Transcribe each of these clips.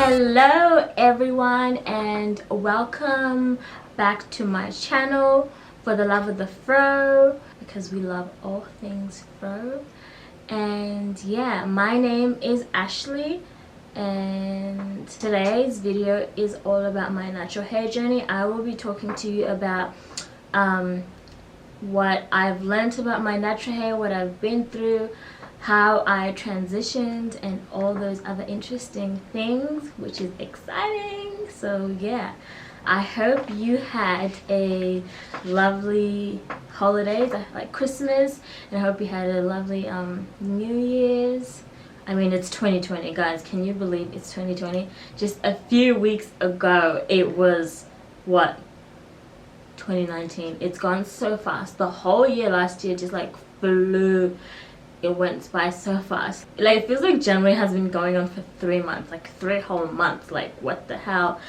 Hello everyone and welcome back to my channel, For the Love of the Fro, because we love all things fro. And yeah, my name is Ashley and today's video is all about my natural hair journey. I will be talking to you about what I've learned about my natural hair, what I've been through, how I transitioned, and all those other interesting things, which is exciting. So yeah, I hope you had a lovely holidays like Christmas, and I hope you had a lovely New Year's. I mean, it's 2020, guys. Can you believe it's 2020? Just a few weeks ago it was what, 2019. It's gone so fast. The whole year last year just like flew. It went by so fast. Like, it feels like January has been going on for 3 months, like 3 whole months. Like, what the hell?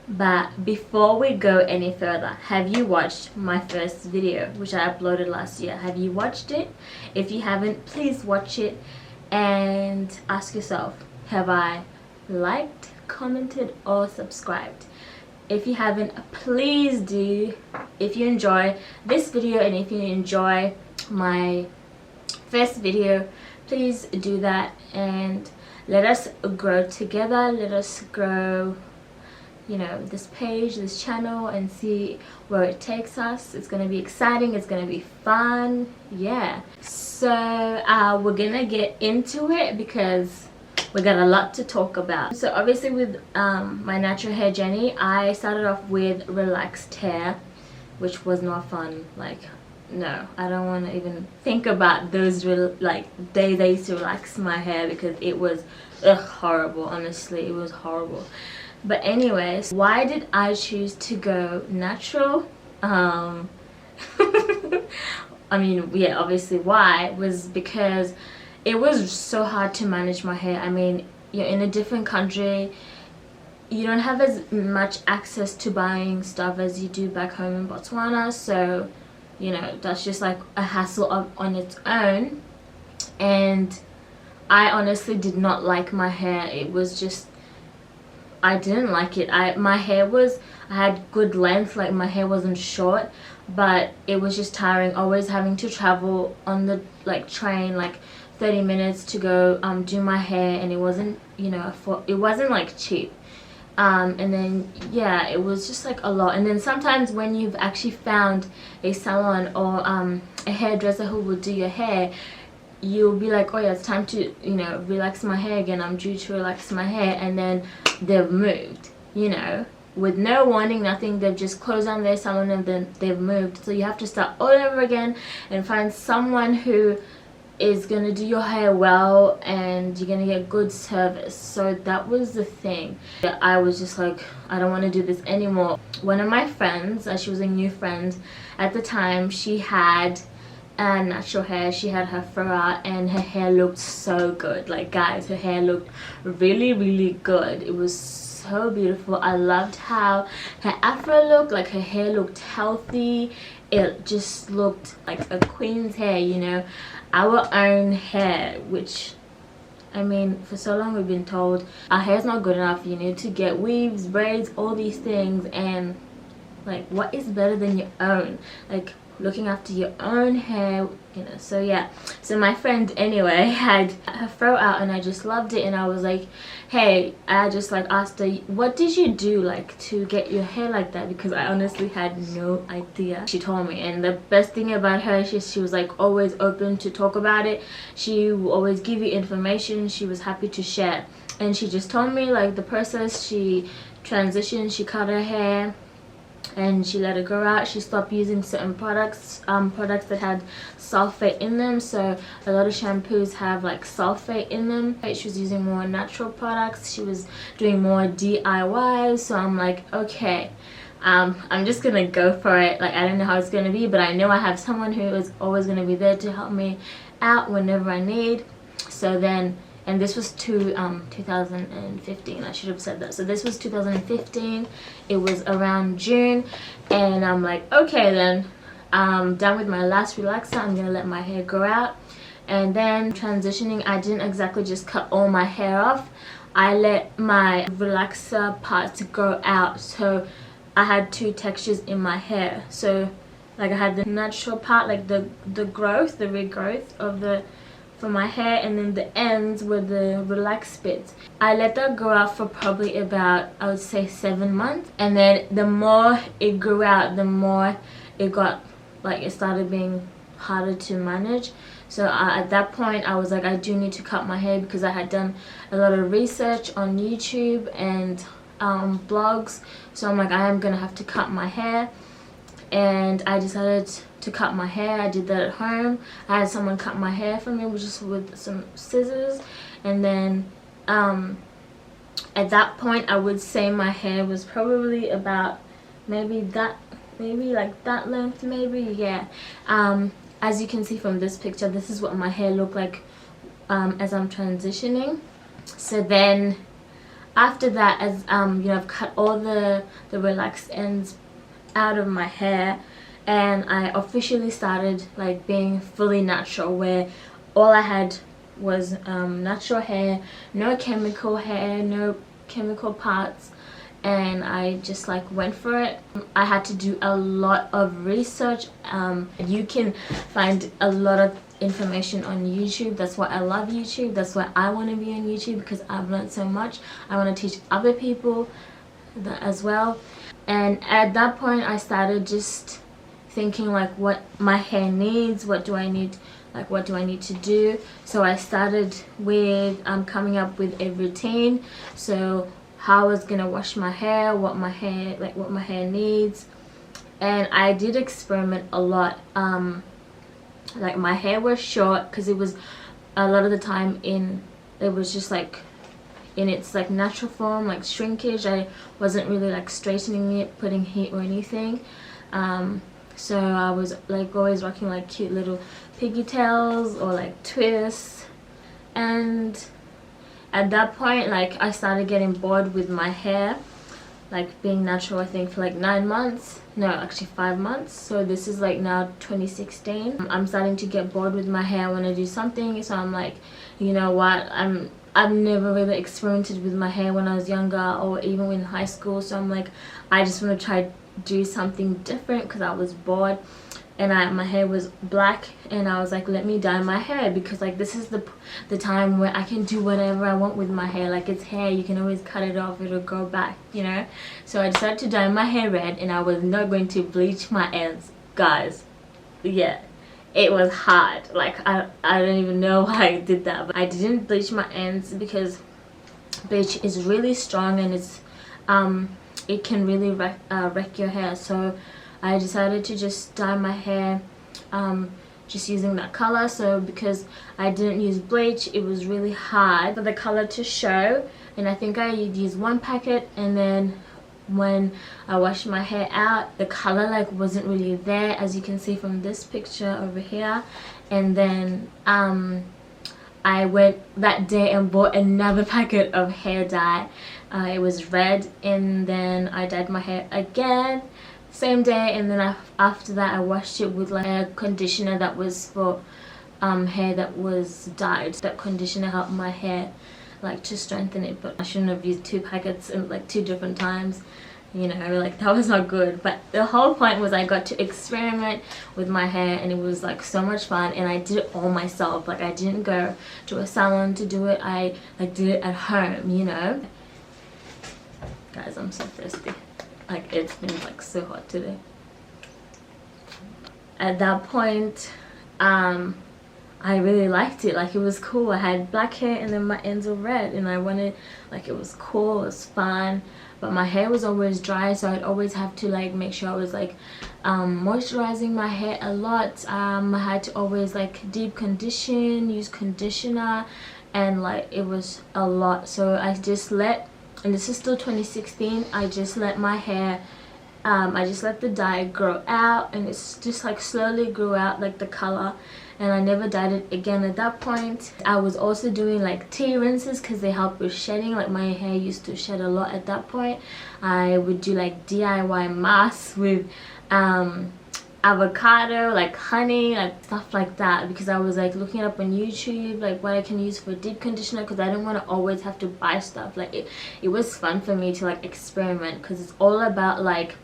But before we go any further, have you watched my first video, which I uploaded last year? Have you watched it? If you haven't, please watch it and ask yourself, have I liked, commented, or subscribed? If you haven't, please do. If you enjoy this video and if you enjoy my first video, please do that and let us grow together. Let us grow, you know, this page, this channel, and see where it takes us. It's gonna be exciting, it's gonna be fun. Yeah, so we're gonna get into it because we got a lot to talk about. So obviously with my natural hair journey, I started off with relaxed hair, which was not fun. Like, no, I don't want to even think about those days I used to relax my hair, because it was horrible. Honestly, it was horrible. But anyways, why did I choose to go natural? I mean, yeah, obviously why was because it was so hard to manage my hair. I mean, you're in a different country, you don't have as much access to buying stuff as you do back home in Botswana, so you know, that's just like a hassle on its own. And I honestly did not like my hair. It was just, I didn't like it. My hair was, I had good length, like my hair wasn't short, but it was just tiring, always having to travel on the train like 30 minutes to go do my hair, and it wasn't, you know, it wasn't like cheap. And then yeah, it was just like a lot. And then sometimes when you've actually found a salon or a hairdresser who will do your hair, you'll be like, oh yeah, it's time to, you know, relax my hair again, I'm due to relax my hair, and then they've moved, you know, with no warning, nothing. They've just closed down their salon and then they've moved, so you have to start all over again and find someone who is gonna do your hair well and you're gonna get good service. So that was the thing. I was just like, I don't want to do this anymore. One of my friends, she was a new friend at the time, she had natural hair. She had her fro out and her hair looked so good. Like, guys, her hair looked really good. It was so beautiful. I loved how her afro looked, like her hair looked healthy. It just looked like a queen's hair, you know, our own hair, which, I mean, for so long we've been told our hair's not good enough, you need to get weaves, braids, all these things, and like, what is better than your own? Like, looking after your own hair, you know. So yeah, so my friend anyway had her fro out and I just loved it, and I was like, hey, I just like asked her, what did you do like to get your hair like that? Because I honestly had no idea. She told me, and the best thing about her, she was like always open to talk about it. She will always give you information. She was happy to share, and she just told me like the process. She transitioned, she cut her hair and she let it grow out. She stopped using certain products that had sulfate in them. So a lot of shampoos have like sulfate in them. She was using more natural products. She was doing more DIY. So I'm like, okay, I'm just gonna go for it. Like, I don't know how it's gonna be, but I know I have someone who is always gonna be there to help me out whenever I need. So then, and this was 2015, I should have said that. So this was 2015. It was around June, and I'm like, okay, then I'm done with my last relaxer. I'm gonna let my hair grow out. And then transitioning, I didn't exactly just cut all my hair off. I let my relaxer parts grow out, so I had two textures in my hair. So like I had the natural part, like the regrowth of the for my hair, and then the ends were the relaxed bits. I let that grow out for probably about, I would say, 7 months, and then the more it grew out, the more it got like, it started being harder to manage. So at that point I was like, I do need to cut my hair, because I had done a lot of research on YouTube and blogs. So I'm like, I am gonna have to cut my hair, and I decided to cut my hair. I did that at home. I had someone cut my hair for me, just with some scissors, and then at that point I would say my hair was probably about maybe like that length, maybe, yeah. As you can see from this picture, this is what my hair looked like as I'm transitioning. So then after that, as you know, I've cut all the relaxed ends out of my hair, and I officially started like being fully natural, where all I had was natural hair, no chemical hair, no chemical parts, and I just like went for it. I had to do a lot of research. You can find a lot of information on YouTube. That's why I love YouTube. That's why I want to be on YouTube, because I've learned so much. I want to teach other people that as well. And at that point I started just thinking like what my hair needs, what do I need, like what do I need to do. So I started with coming up with a routine. So how I was gonna wash my hair, what my hair needs. And I did experiment a lot. Like my hair was short, because it was a lot of the time it was just like in its like natural form, like shrinkage. I wasn't really like straightening it, putting heat or anything. So I was like always rocking like cute little pigtails or like twists. And at that point, like I started getting bored with my hair, like being natural, I think for like 9 months, no, actually 5 months. So this is like now 2016. I'm starting to get bored with my hair. I want to do something. So I'm like, you know what, I've never really experimented with my hair when I was younger or even in high school. So I'm like, I just want to try do something different, because I was bored. And my hair was black, and I was like, let me dye my hair, because like this is the time where I can do whatever I want with my hair. Like it's hair, you can always cut it off, it'll grow back, you know. So I decided to dye my hair red, and I was not going to bleach my ends, guys. Yeah, it was hard. Like I don't even know why I did that, but I didn't bleach my ends because bleach is really strong, and it's it can really wreck your hair. So I decided to just dye my hair just using that color. So because I didn't use bleach, it was really hard for the color to show, and I think I used 1 packet, and then when I washed my hair out, the color like wasn't really there, as you can see from this picture over here. And then I went that day and bought another packet of hair dye. It was red, and then I dyed my hair again same day, and then after that I washed it with like a conditioner that was for hair that was dyed. That conditioner helped my hair like to strengthen it, but I shouldn't have used 2 packets in like 2 different times, you know, like that was not good. But the whole point was I got to experiment with my hair, and it was like so much fun, and I did it all myself. Like I didn't go to a salon to do it, I like did it at home, you know. Guys, I'm so thirsty. Like it's been like so hot today. At that point I really liked it. Like it was cool. I had black hair, and then my ends were red, and I wanted, like, it was cool, it was fun. But my hair was always dry, so I'd always have to like make sure I was like moisturizing my hair a lot. I had to always like deep condition, use conditioner, and like it was a lot. So I just let, and this is still 2016, I just let my hair I just let the dye grow out, and it's just like slowly grew out like the color, and I never dyed it again at that point. I was also doing like tea rinses because they help with shedding. Like my hair used to shed a lot at that point. I would do like DIY masks with avocado, like honey, like stuff like that, because I was like looking it up on YouTube, like what I can use for deep conditioner, because I didn't want to always have to buy stuff. Like it was fun for me to like experiment, because it's all about like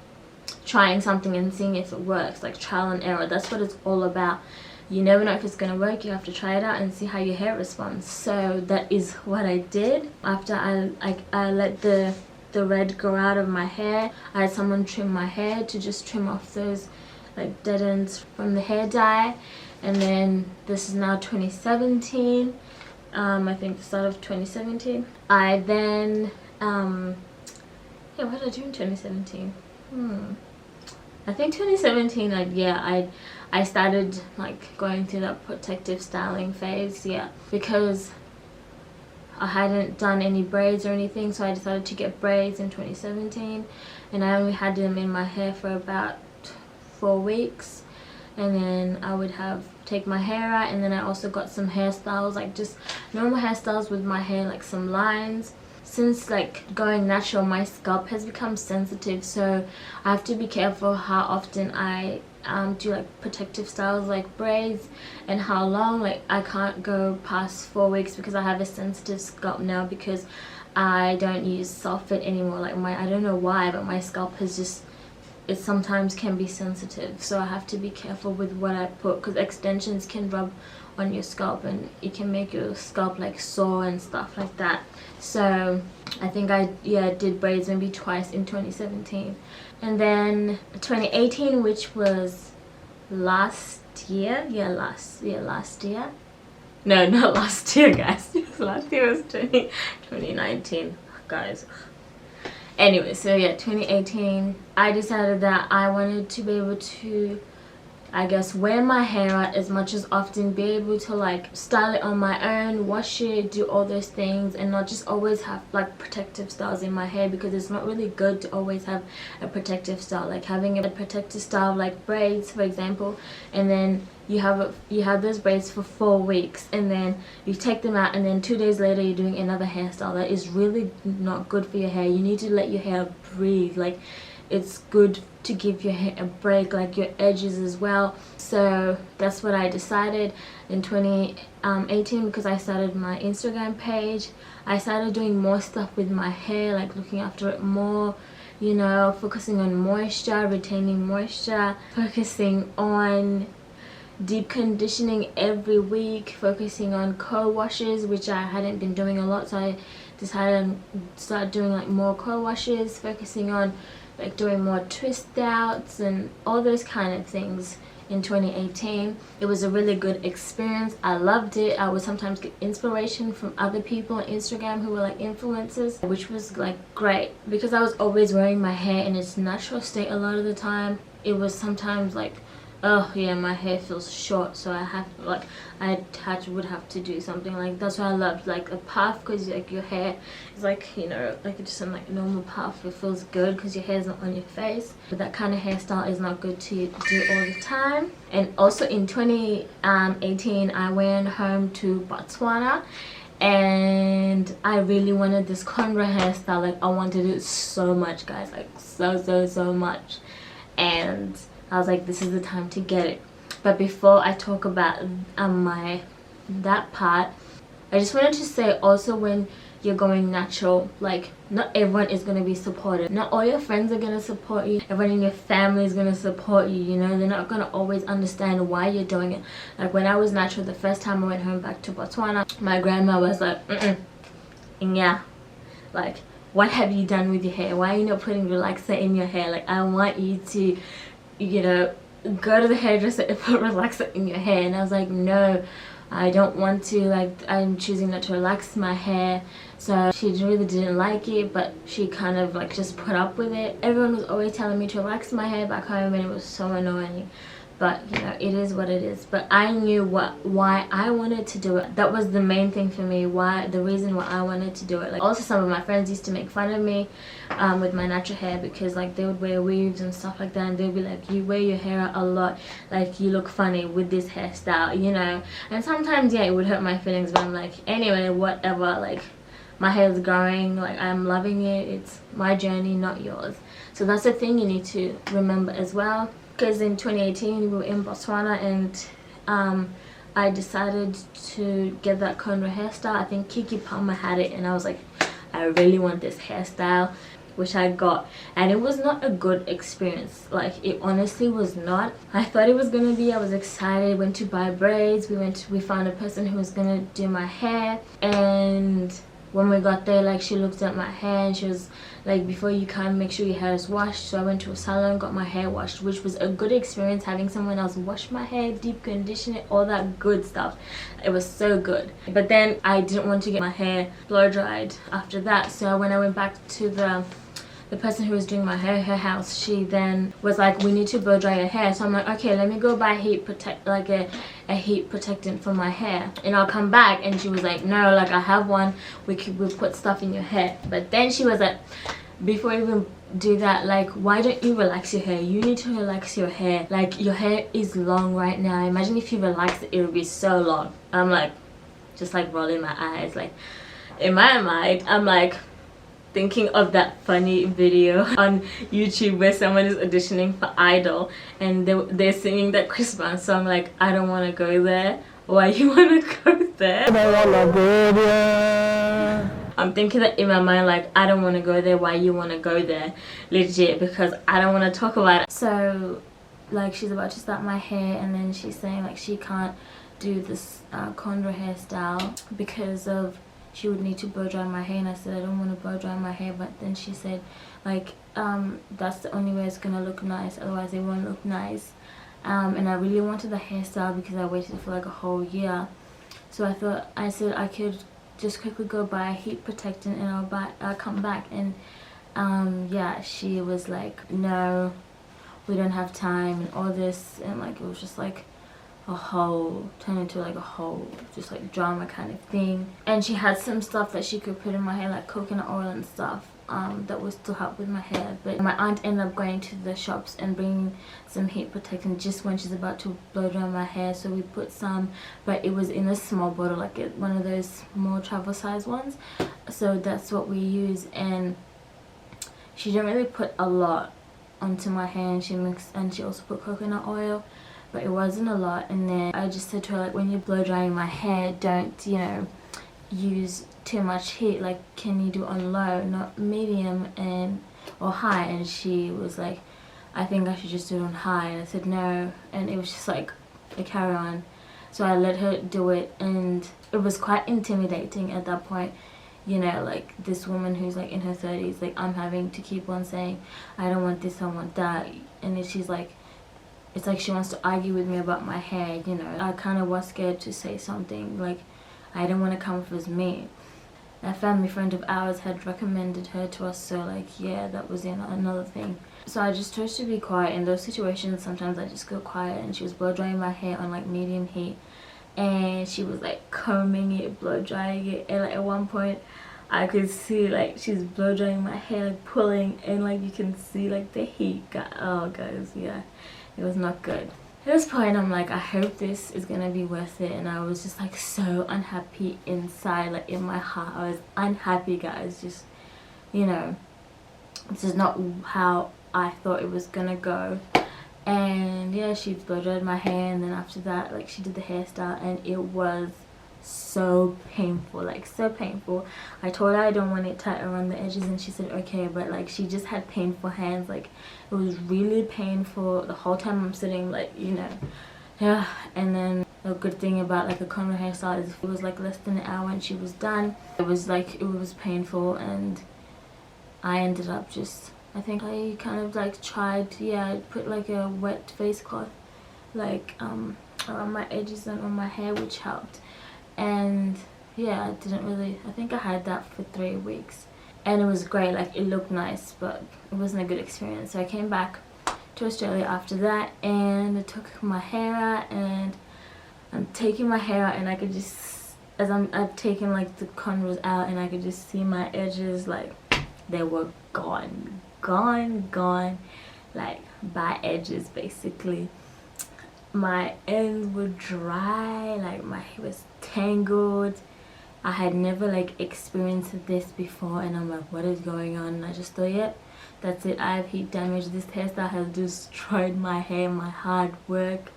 trying something and seeing if it works, like trial and error. That's what it's all about. You never know if it's gonna work. You have to try it out and see how your hair responds. So that is what I did. After I let the red grow out of my hair, I had someone trim my hair to just trim off those like dead ends from the hair dye. And then this is now 2017. I think the start of 2017. I then yeah, what did I do in 2017? I think 2017, like, yeah, I started like going through that protective styling phase, yeah, because I hadn't done any braids or anything, so I decided to get braids in 2017, and I only had them in my hair for about 4 weeks, and then I would take my hair out, and then I also got some hairstyles, like just normal hairstyles with my hair, like some lines. Since like going natural, my scalp has become sensitive, so I have to be careful how often I do like protective styles like braids, and how long. Like I can't go past 4 weeks because I have a sensitive scalp now, because I don't use sulfate anymore. Like I don't know why, but my scalp has just, it sometimes can be sensitive, so I have to be careful with what I put, because extensions can rub on your scalp and it can make your scalp like sore and stuff like that. So I think I did braids maybe twice in 2017, and then 2018, which was last year. Last year. No, not last year, guys. Last year was 2019, guys. Anyway, so yeah, 2018, I decided that I wanted to be able to, I guess, wear my hair out as much as often, be able to like style it on my own, wash it, do all those things, and not just always have like protective styles in my hair, because it's not really good to always have a protective style. Like having a protective style like braids, for example, and then you have those braids for 4 weeks, and then you take them out, and then 2 days later you're doing another hairstyle. That is really not good for your hair. You need to let your hair breathe. Like it's good to give your hair a break, like your edges as well. So that's what I decided in 2018, because I started my Instagram page. I started doing more stuff with my hair, like looking after it more, you know, focusing on moisture, retaining moisture, focusing on deep conditioning every week, focusing on co-washes, which I hadn't been doing a lot, so I decided to start doing like more co-washes, focusing on like doing more twist outs and all those kind of things in 2018. It was a really good experience. I loved it. I would sometimes get inspiration from other people on Instagram who were like influencers, which was like great, because I was always wearing my hair in its natural state a lot of the time. It was sometimes like, oh yeah, my hair feels short, so I would have to do something like, that's why I loved like a puff, because like your hair is like, you know, like just in like normal puff, it feels good because your hair is not on your face. But that kind of hairstyle is not good to do all the time. And also in 2018 I went home to Botswana, and I really wanted this cornrow hairstyle. Like I wanted it so much, guys, like so much, and I was like, this is the time to get it. But before I talk about that part, I just wanted to say also, when you're going natural, like not everyone is going to be supportive. Not all your friends are going to support you. Everyone in your family is going to support you, you know. They're not going to always understand why you're doing it. Like when I was natural, the first time I went home back to Botswana, my grandma was like, yeah, like, what have you done with your hair? Why are you not putting relaxer in your hair? Like I want you to, you know, go to the hairdresser and put relaxer in your hair. And I was like, no, I don't want to. Like I'm choosing not to relax my hair. So she really didn't like it, but she kind of like just put up with it. Everyone was always telling me to relax my hair back home, and it was so annoying. But you know, it is what it is. But I knew why I wanted to do it. That was the main thing for me, the reason why I wanted to do it. Like also some of my friends used to make fun of me with my natural hair, because like they would wear weaves and stuff like that, and they'd be like, you wear your hair out a lot, like you look funny with this hairstyle, you know. And sometimes yeah, it would hurt my feelings, but I'm like, anyway, whatever. Like my hair is growing, like I'm loving it. It's my journey, not yours. So that's the thing you need to remember as well. because in 2018 we were in Botswana, and I decided to get that cornrow hairstyle. I think Kiki Palmer had it, and I was like, I really want this hairstyle, which I got, and it was not a good experience. Like, it honestly was not. I thought it was gonna be. I was excited, went to buy braids, we found a person who was gonna do my hair, and when we got there, like, she looked at my hair and she was like, before you come, make sure your hair is washed. So I went to a salon, got my hair washed, which was a good experience, having someone else wash my hair, deep condition it, all that good stuff. It was so good. But then I didn't want to get my hair blow dried after that, so when I went back to the person who was doing my hair, her house, she then was like, we need to blow dry your hair. So I'm like, okay, let me go buy a heat protectant for my hair, and I'll come back. And she was like, no, like, I have one, we'll put stuff in your hair. But then she was like, before you even do that, like, why don't you relax your hair? You need to relax your hair. Like, your hair is long right now. Imagine if you relax it, it would be so long. I'm like, just like rolling my eyes. Like, in my mind, I'm like thinking of that funny video on YouTube where someone is auditioning for Idol and they're singing that Christmas song, like, I don't want to go there. Why you want to go there? I'm thinking that in my mind, like, I don't want to go there. Why you want to go there? Legit, because I don't want to talk about it. So, like, she's about to start my hair, and then she's saying, like, she can't do this cornrow hairstyle because of she would need to blow dry my hair. And I said, I don't want to blow dry my hair. But then she said, like, that's the only way it's gonna look nice, otherwise it won't look nice. And I really wanted the hairstyle because I waited for like a whole year. So I said I could just quickly go buy a heat protectant and I'll come back. And yeah, she was like, no, we don't have time and all this. And like, it was just like turned into like a whole just like drama kind of thing. And she had some stuff that she could put in my hair, like coconut oil and stuff, that would still help with my hair. But my aunt ended up going to the shops and bringing some heat protectant just when she's about to blow dry my hair. So we put some, but it was in a small bottle, like one of those small travel size ones. So that's what we use. And she didn't really put a lot onto my hair, and she also put coconut oil, but it wasn't a lot. And then I just said to her, like, when you're blow drying my hair, don't, you know, use too much heat. Like, can you do on low, not medium or high? And she was like, I think I should just do it on high. And I said no, and it was just like a carry on. So I let her do it, and it was quite intimidating at that point. You know, like, this woman who's like in her 30s, like, I'm having to keep on saying, I don't want this, I want that. And then she's like, it's like she wants to argue with me about my hair, you know. I kind of was scared to say something, like, I didn't want to come off as me. A family friend of ours had recommended her to us, so like, yeah, that was another thing. So I just chose to be quiet. In those situations, sometimes I just go quiet. And she was blow drying my hair on like medium heat, and she was like combing it, blow drying it, and like at one point I could see like she's blow drying my hair, like pulling, and like you can see like the heat oh guys, yeah, it was not good. At this point I'm like, I hope this is gonna be worth it. And I was just like so unhappy inside, like in my heart I was unhappy, guys. Just, you know, this is not how I thought it was gonna go. And yeah, she blow dried my hair, and then after that, like, she did the hairstyle, and it was so painful, like so painful. I told her I don't want it tight around the edges, and she said okay, but like she just had painful hands. Like, it was really painful the whole time I'm sitting, like, you know. Yeah. And then the good thing about like a cornrow hairstyle is it was like less than an hour and she was done. It was painful, and I ended up just, I think I kind of like tried, yeah, I put like a wet face cloth like around my edges and on my hair, which helped. And yeah, I think I had that for 3 weeks, and it was great. Like, it looked nice, but it wasn't a good experience. So I came back to Australia after that, and I took my hair out, and I'm taking my hair out, and I could just, as I've taken like the cornrows out, and I could just see my edges, like they were gone, like by edges basically. My ends were dry, like my hair was tangled. I had never like experienced this before, and I'm like, what is going on? And I just thought, yep, that's it, I have heat damage. This hairstyle has destroyed my hair, my hard work.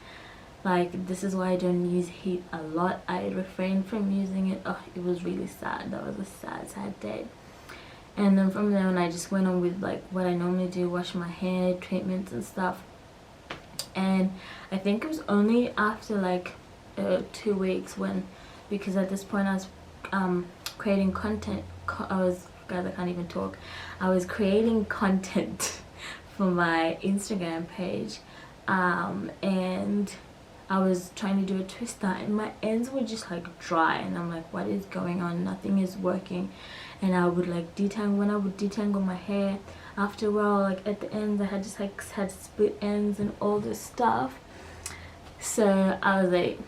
Like, this is why I don't use heat a lot. I refrained from using it. Oh, it was really sad. That was a sad day. And then from there on, I just went on with like what I normally do, wash my hair, treatments and stuff. And I think it was only after like 2 weeks when, because at this point I was creating content. Guys, I can't even talk. I was creating content for my Instagram page, and I was trying to do a twister and my ends were just like dry, and I'm like, what is going on? Nothing is working. And I would like detangle. When I would detangle my hair, after a while, like at the ends, I had just like had split ends and all this stuff. So I was like,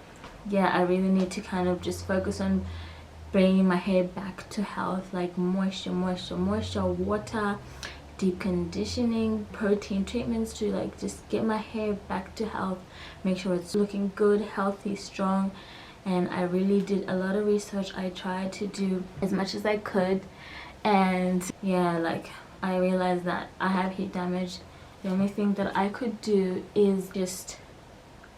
yeah, I really need to kind of just focus on bringing my hair back to health, like moisture, water, deep conditioning, protein treatments to like just get my hair back to health, make sure it's looking good, healthy, strong. And I really did a lot of research. I tried to do as much as I could, and yeah, like I realized that I have heat damage. The only thing that I could do is just,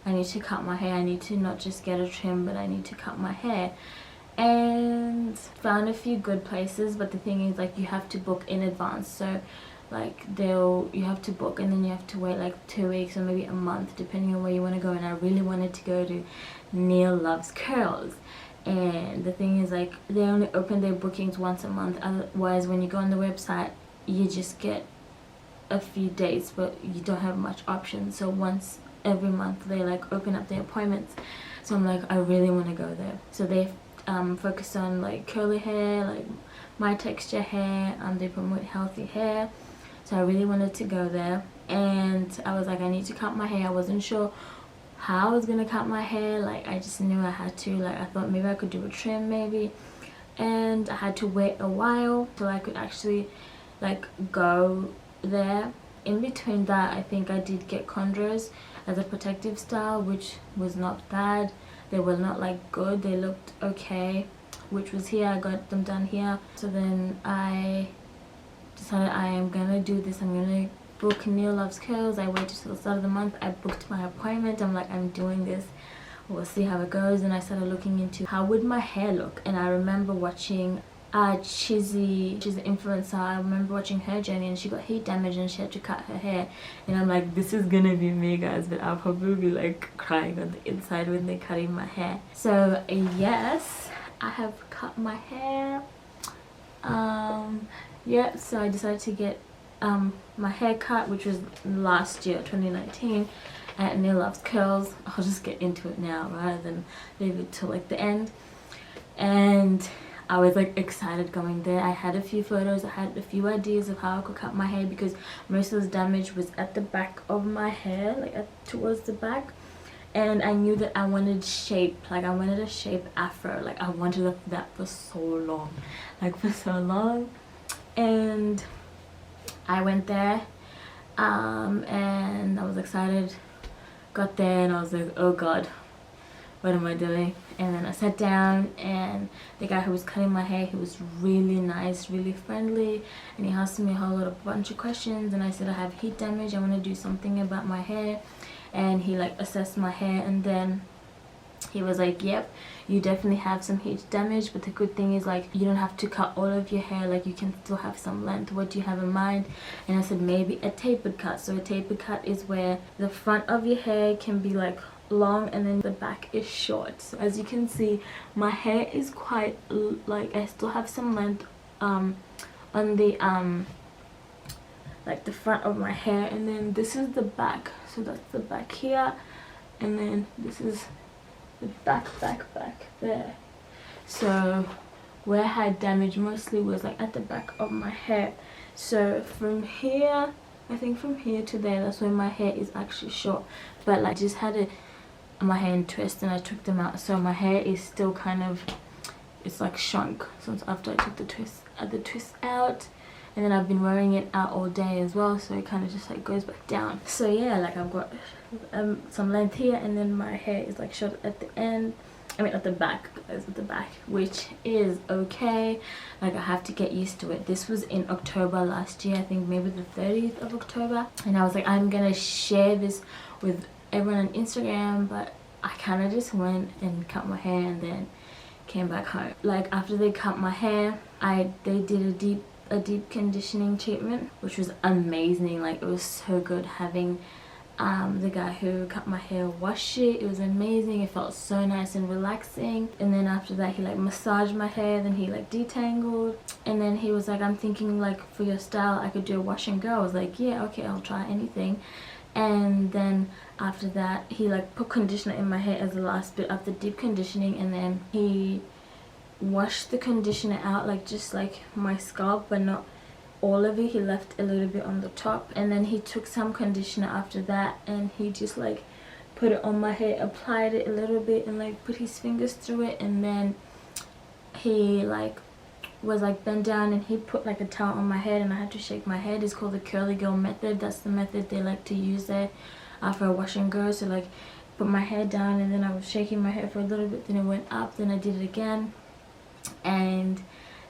I need to cut my hair. I need to not just get a trim, but I need to cut my hair. And found a few good places, but the thing is, like, you have to book in advance. So like you have to book, and then you have to wait like 2 weeks or maybe a month depending on where you want to go. And I really wanted to go to Neil Loves Curls, and the thing is, like, they only open their bookings once a month. Otherwise, when you go on the website, you just get a few dates, but you don't have much options. So once every month they like open up their appointments. So I'm like, I really want to go there. So they focus on like curly hair, like my texture hair. They promote healthy hair. So I really wanted to go there, and I was like, I need to cut my hair. I wasn't sure how I was gonna cut my hair. Like, I just knew I had to. Like, I thought maybe I could do a trim maybe, and I had to wait a while till I could actually like go there. In between that, I think I did get cornrows as a protective style, which was not bad. They were not like good, they looked okay, which was here. I got them done here. So then I decided I am gonna do this. I'm gonna book Neil Loves Curls. I waited till the start of the month. I booked my appointment. I'm like, I'm doing this, we'll see how it goes. And I started looking into how would my hair look. And I remember watching Chizzy, she's an influencer. I remember watching her journey, and she got heat damage and she had to cut her hair. And I'm like, this is gonna be me, guys, but I'll probably be like crying on the inside when they're cutting my hair. So yes, I have cut my hair. Yeah, so I decided to get my hair cut, which was last year, 2019, at Neil Loves Curls. I'll just get into it now rather than leave it till like the end. And I was like excited going there. I had a few photos, I had a few ideas of how I could cut my hair, because most of the damage was at the back of my hair, like towards the back. And I knew that I wanted shape, like I wanted a shape afro, like I wanted that for so long, And I went there, and I was excited. Got there and I was like, oh god, what am I doing? And then I sat down, and the guy who was cutting my hair, he was really nice, really friendly, and he asked me a bunch of questions. And I said, I have heat damage, I want to do something about my hair. And he like assessed my hair, and then he was like, yep, you definitely have some heat damage, but the good thing is, like, you don't have to cut all of your hair, like you can still have some length. What do you have in mind? And I said, maybe a tapered cut. So a tapered cut is where the front of your hair can be like long and then the back is short. So as you can see, my hair is quite like, I still have some length on the like the front of my hair, and then this is the back. So that's the back here, and then this is the back there. So where I had damage mostly was like at the back of my hair. So from here, I think from here to there, that's where my hair is actually short. But like, I just had my hair in twist and I took them out, so my hair is still kind of, it's like shrunk since after I took the twist out. And then I've been wearing it out all day as well, so it kind of just like goes back down. So yeah, like I've got some length here, and then my hair is like short at the end. I mean at the back, guys, at the back, which is okay. Like I have to get used to it. This was in October last year, I think maybe the 30th of October, and I was like, I'm gonna share this with everyone on Instagram, but I kind of just went and cut my hair and then came back home. Like after they cut my hair, they did a deep conditioning treatment, which was amazing. Like it was so good having the guy who cut my hair wash it. It was amazing. It felt so nice and relaxing. And then after that he like massaged my hair, then he like detangled, and then he was like, I'm thinking like for your style I could do a wash and go. I was like, yeah, okay, I'll try anything. And then after that he like put conditioner in my hair as the last bit of the deep conditioning, and then he washed the conditioner out, like just like my scalp but not all of it. He left a little bit on the top, and then he took some conditioner after that and he just like put it on my hair, applied it a little bit and like put his fingers through it, and then he like was like bent down and he put like a towel on my head and I had to shake my head. It's called the curly girl method. That's the method they like to use there for a wash and go. So like put my hair down and then I was shaking my hair for a little bit, then it went up, then I did it again, and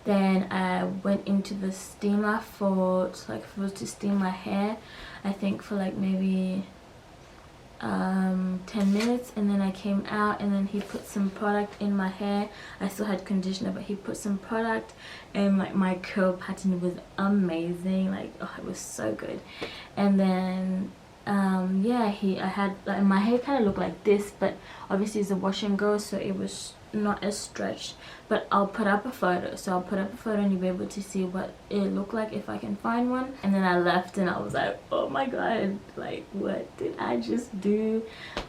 then I went into the steamer for to steam my hair, I think for like maybe 10 minutes, and then I came out and then he put some product in my hair. I still had conditioner, but he put some product, and like my curl pattern was amazing. Like, oh, it was so good. And then yeah, I had like my hair kind of looked like this, but obviously it's a wash and go, so it was not as stretched. But I'll put up a photo, so I'll put up a photo and you'll be able to see what it looked like if I can find one. And then I left and I was like, oh my god, like what did I just do?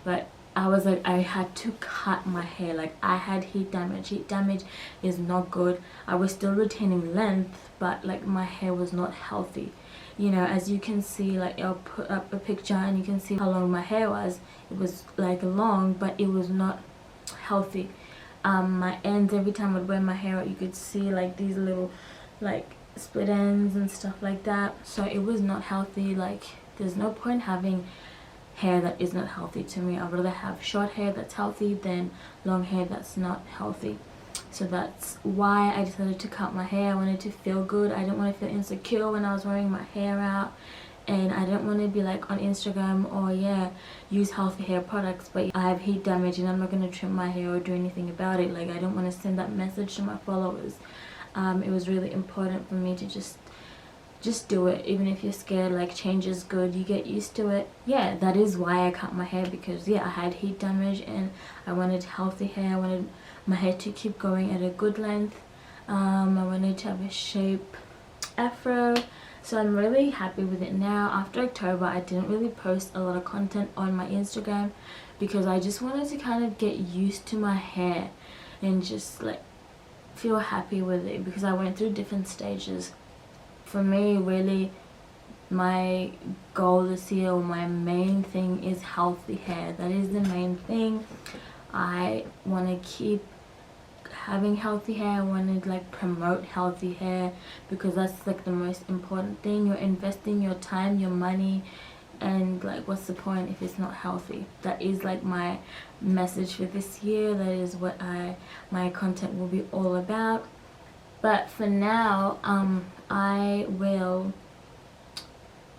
But I was like, I had to cut my hair. Like I had heat damage. Heat damage is not good. I was still retaining length, but like my hair was not healthy. You know, as you can see, like I'll put up a picture and you can see how long my hair was. It was like long, but it was not healthy. My ends, every time I'd wear my hair out, you could see like these little like split ends and stuff like that. So it was not healthy. Like there's no point having hair that is not healthy to me. I'd rather have short hair that's healthy than long hair that's not healthy. So that's why I decided to cut my hair. I wanted to feel good. I didn't want to feel insecure when I was wearing my hair out, and I didn't want to be like on Instagram or yeah, use healthy hair products but I have heat damage and I'm not going to trim my hair or do anything about it. Like I don't want to send that message to my followers. It was really important for me to just do it. Even if you're scared, like change is good, you get used to it. Yeah, that is why I cut my hair, because yeah, I had heat damage and I wanted healthy hair. I wanted my hair to keep going at a good length. I wanted to have a shape afro. So I'm really happy with it now. After October, I didn't really post a lot of content on my Instagram because I just wanted to kind of get used to my hair and just like feel happy with it, because I went through different stages. For me, really, my goal this year, or my main thing, is healthy hair. That is the main thing. I want to keep having healthy hair. I want to like promote healthy hair, because that's like the most important thing. You're investing your time, your money, and like what's the point if it's not healthy? That is like my message for this year. That is what my content will be all about. But for now, I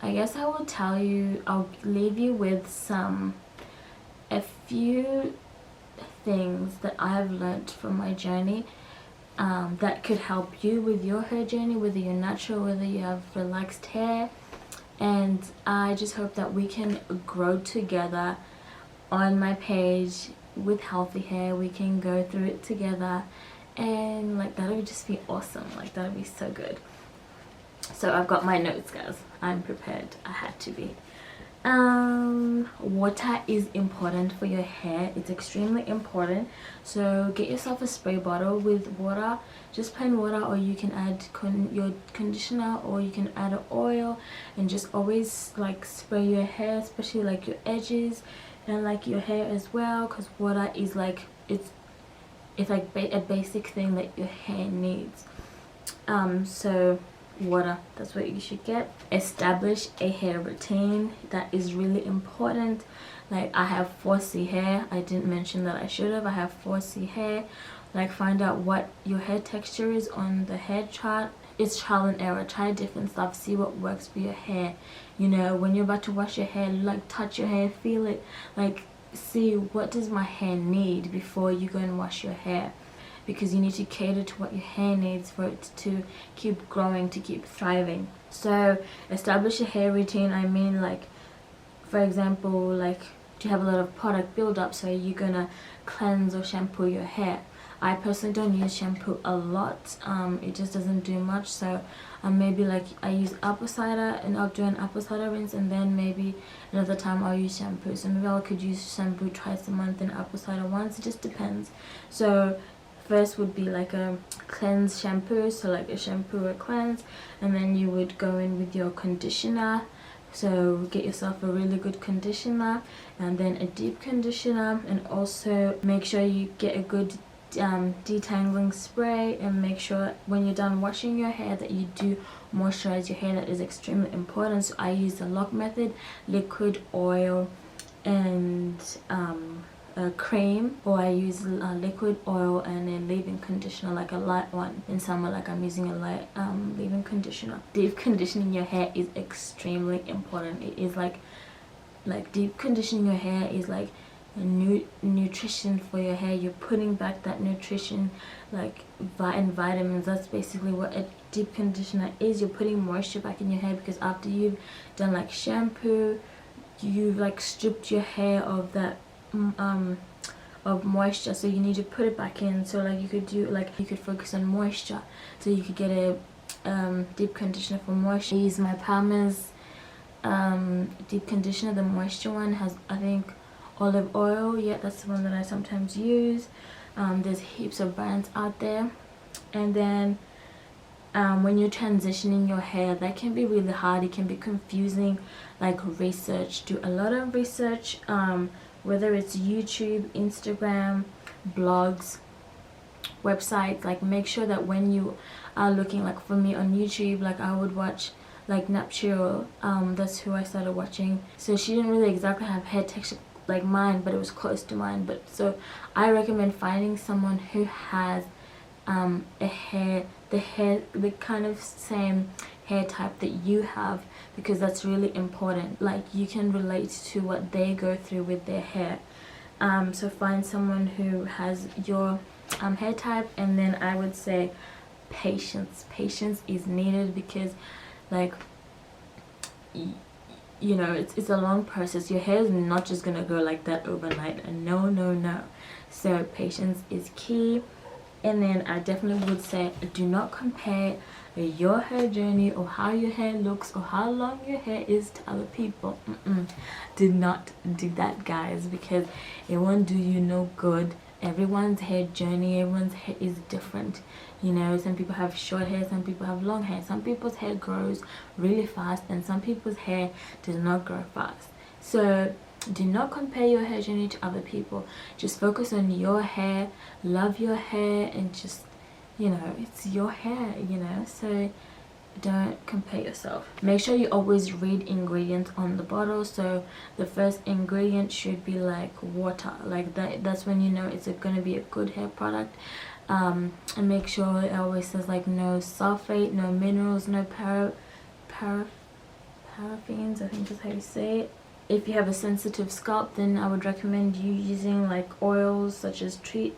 guess I will tell you, I'll leave you with a few things that I've learned from my journey that could help you with your hair journey, whether you're natural, whether you have relaxed hair. And I just hope that we can grow together on my page with healthy hair. We can go through it together, and like that would just be awesome. Like that would be so good. So I've got my notes, guys. I'm prepared. I had to be. Water is important for your hair. It's extremely important. So get yourself a spray bottle with water, just plain water, or you can add your conditioner, or you can add an oil, and just always like spray your hair, especially like your edges and like your hair as well, because water is like it's like a basic thing that your hair needs. So water, that's what you should get. Establish a hair routine. That is really important. Like I have 4C hair. I didn't mention that, I should have. I have 4C hair. Like find out what your hair texture is on the hair chart. It's trial and error. Try different stuff, see what works for your hair. You know, when you're about to wash your hair, like touch your hair, feel it, like see what does my hair need before you go and wash your hair, because you need to cater to what your hair needs for it to keep growing, to keep thriving. So establish a hair routine. I mean, like for example, like you have a lot of product buildup, so you're gonna cleanse or shampoo your hair. I personally don't use shampoo a lot. It just doesn't do much. So maybe like I use apple cider and I'll do an apple cider rinse, and then maybe another time I'll use shampoo. So maybe I could use shampoo twice a month and apple cider once. It just depends. So first would be like a cleanse shampoo, so like a shampoo or cleanse, and then you would go in with your conditioner. So get yourself a really good conditioner, and then a deep conditioner, and also make sure you get a good detangling spray, and make sure when you're done washing your hair that you do moisturize your hair. That is extremely important. So I use the lock method, liquid, oil, and cream, or I use liquid, oil, and a leave-in conditioner, like a light one. In summer, like I'm using a light leave-in conditioner. Deep conditioning your hair is extremely important. It is like deep conditioning your hair is like nutrition for your hair. You're putting back that nutrition, like and vitamins. That's basically what a deep conditioner is. You're putting moisture back in your hair, because after you've done like shampoo, you've like stripped your hair of that of moisture, so you need to put it back in. So like you could focus on moisture, so you could get a deep conditioner for moisture. I use my Palmer's deep conditioner. The moisture one has, I think, olive oil. Yeah, that's the one that I sometimes use. There's heaps of brands out there. And then when you're transitioning your hair, that can be really hard. It can be confusing. Like research, do a lot of research, whether it's YouTube, Instagram, blogs, websites. Like make sure that when you are looking, like for me on YouTube, like I would watch like Natural. That's who I started watching. So she didn't really exactly have hair texture like mine, but it was close to mine. But so I recommend finding someone who has the kind of same hair type that you have, because that's really important. Like you can relate to what they go through with their hair. So find someone who has your hair type. And then I would say patience is needed, because like you know, it's a long process. Your hair is not just gonna go like that overnight. No. So patience is key. And then I definitely would say, do not compare your hair journey or how your hair looks or how long your hair is to other people. Do not do that, guys, because it won't do you no good. Everyone's hair journey, everyone's hair is different. You know, some people have short hair, some people have long hair. Some people's hair grows really fast, and some people's hair does not grow fast. So do not compare your hair journey to other people. Just focus on your hair, love your hair, and just, you know, it's your hair, you know. So don't compare yourself. Make sure you always read ingredients on the bottle. So the first ingredient should be like water, like that's when you know it's going to be a good hair product. And make sure it always says like no sulfate, no minerals, no paraffins, I think that's how you say it. If you have a sensitive scalp, then I would recommend you using like oils such as tree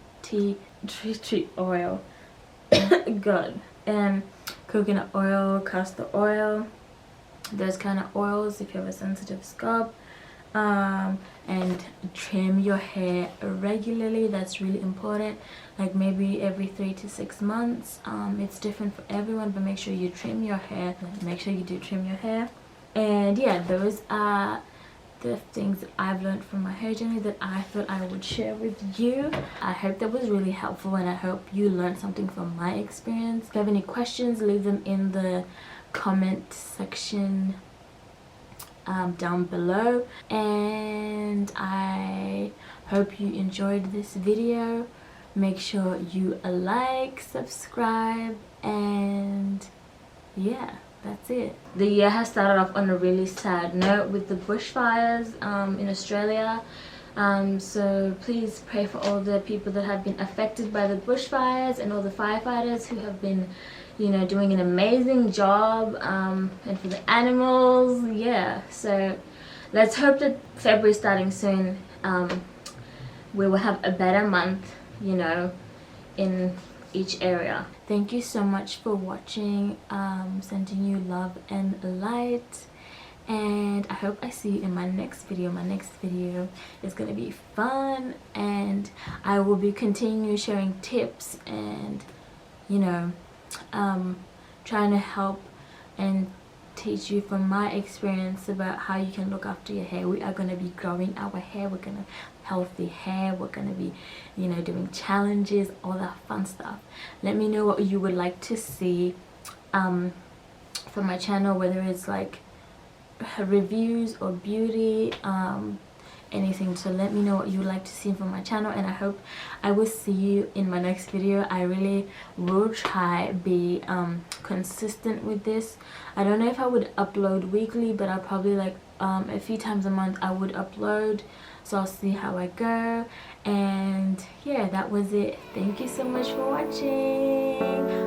oil good, and coconut oil, castor oil, those kind of oils if you have a sensitive scalp. And trim your hair regularly. That's really important, like maybe every 3 to 6 months. It's different for everyone, but make sure you trim your hair. Make sure you do trim your hair. And yeah, those are the things that I've learned from my hair journey that I thought I would share with you. I hope that was really helpful, and I hope you learned something from my experience. If you have any questions, leave them in the comment section down below. And I hope you enjoyed this video. Make sure you like, subscribe, and yeah. that's it. The year has started off on a really sad note with the bushfires in Australia. So please pray for all the people that have been affected by the bushfires and all the firefighters who have been, you know, doing an amazing job, and for the animals. Yeah, so let's hope that February starting soon, we will have a better month, you know, in each area. Thank you so much for watching. Sending you love and light, and I hope I see you in my next video. My next video is gonna be fun, and I will be continuing sharing tips and, you know, trying to help and teach you from my experience about how you can look after your hair. We are going to be growing our hair, we're going to healthy hair, we're going to be, you know, doing challenges, all that fun stuff. Let me know what you would like to see from my channel, whether it's like reviews or beauty, anything. So let me know what you would like to see from my channel, and I hope I will see you in my next video. I really will try be consistent with this. I don't know if I would upload weekly, but I'll probably like a few times a month I would upload, so I'll see how I go. And yeah, that was it. Thank you so much for watching.